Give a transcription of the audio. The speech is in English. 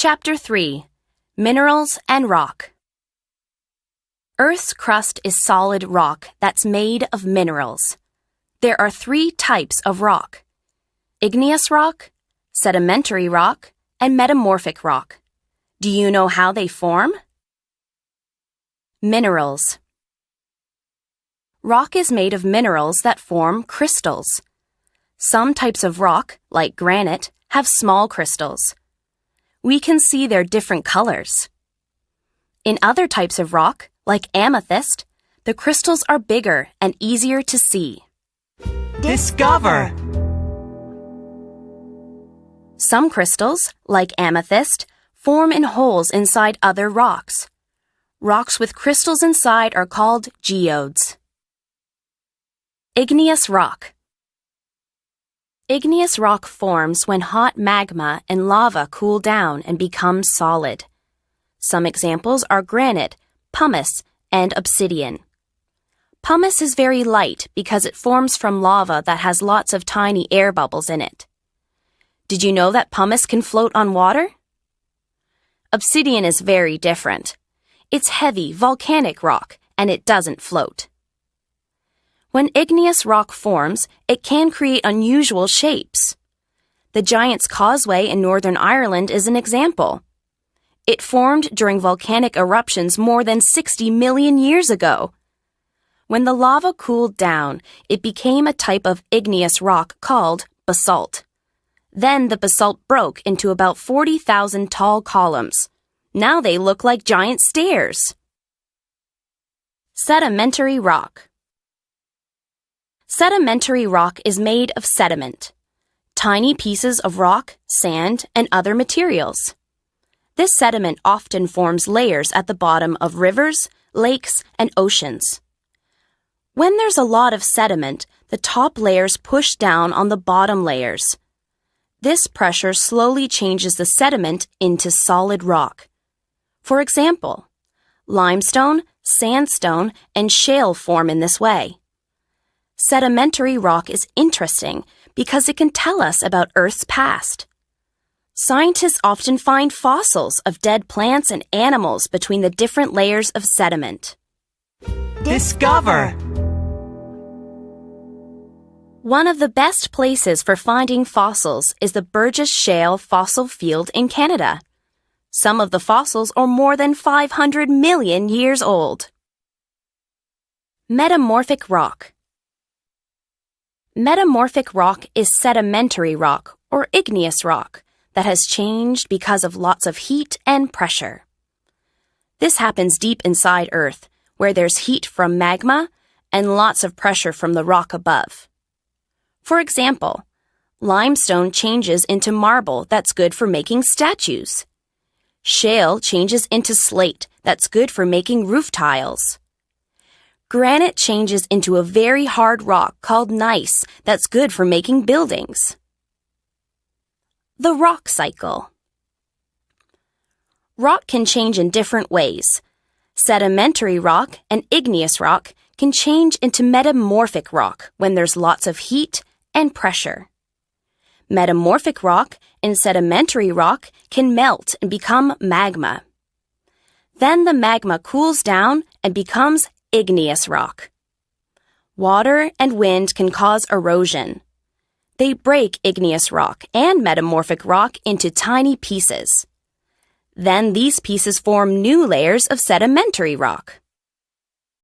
Chapter 3 Minerals and Rock. Earth's crust is solid rock that's made of minerals. There are 3 types of rock: igneous rock, sedimentary rock, and metamorphic rock. Do you know how they form? Minerals. Rock is made of minerals that form crystals. Some types of rock, like granite, have small crystals. We can see their different colors. In other types of rock, like amethyst, the crystals are bigger and easier to see. Discover! Some crystals, like amethyst, form in holes inside other rocks. Rocks with crystals inside are called geodes. Igneous rock. Igneous rock forms when hot magma and lava cool down and become solid. Some examples are granite, pumice, and obsidian. Pumice is very light because it forms from lava that has lots of tiny air bubbles in it. Did you know that pumice can float on water? Obsidian is very different. It's heavy, volcanic rock, and it doesn't float. When igneous rock forms, it can create unusual shapes. The Giant's Causeway in Northern Ireland is an example. It formed during volcanic eruptions more than 60 million years ago. When the lava cooled down, it became a type of igneous rock called basalt. Then the basalt broke into about 40,000 tall columns. Now they look like giant stairs. Sedimentary rock. Sedimentary rock is made of sediment, tiny pieces of rock, sand, and other materials. This sediment often forms layers at the bottom of rivers, lakes, and oceans. When there's a lot of sediment, the top layers push down on the bottom layers. This pressure slowly changes the sediment into solid rock. For example, limestone, sandstone, and shale form in this way. Sedimentary rock is interesting because it can tell us about Earth's past. Scientists often find fossils of dead plants and animals between the different layers of sediment. Discover! One of the best places for finding fossils is the Burgess Shale fossil field in Canada. Some of the fossils are more than 500 million years old. Metamorphic rock. Metamorphic rock is sedimentary rock, or igneous rock, that has changed because of lots of heat and pressure. This happens deep inside Earth, where there's heat from magma and lots of pressure from the rock above. For example, limestone changes into marble that's good for making statues. Shale changes into slate that's good for making roof tiles. Granite changes into a very hard rock called gneiss that's good for making buildings. The rock cycle. Rock can change in different ways. Sedimentary rock and igneous rock can change into metamorphic rock when there's lots of heat and pressure. Metamorphic rock and sedimentary rock can melt and become magma. Then the magma cools down and becomes igneous rock. Water and wind can cause erosion. They break igneous rock and metamorphic rock into tiny pieces. Then these pieces form new layers of sedimentary rock.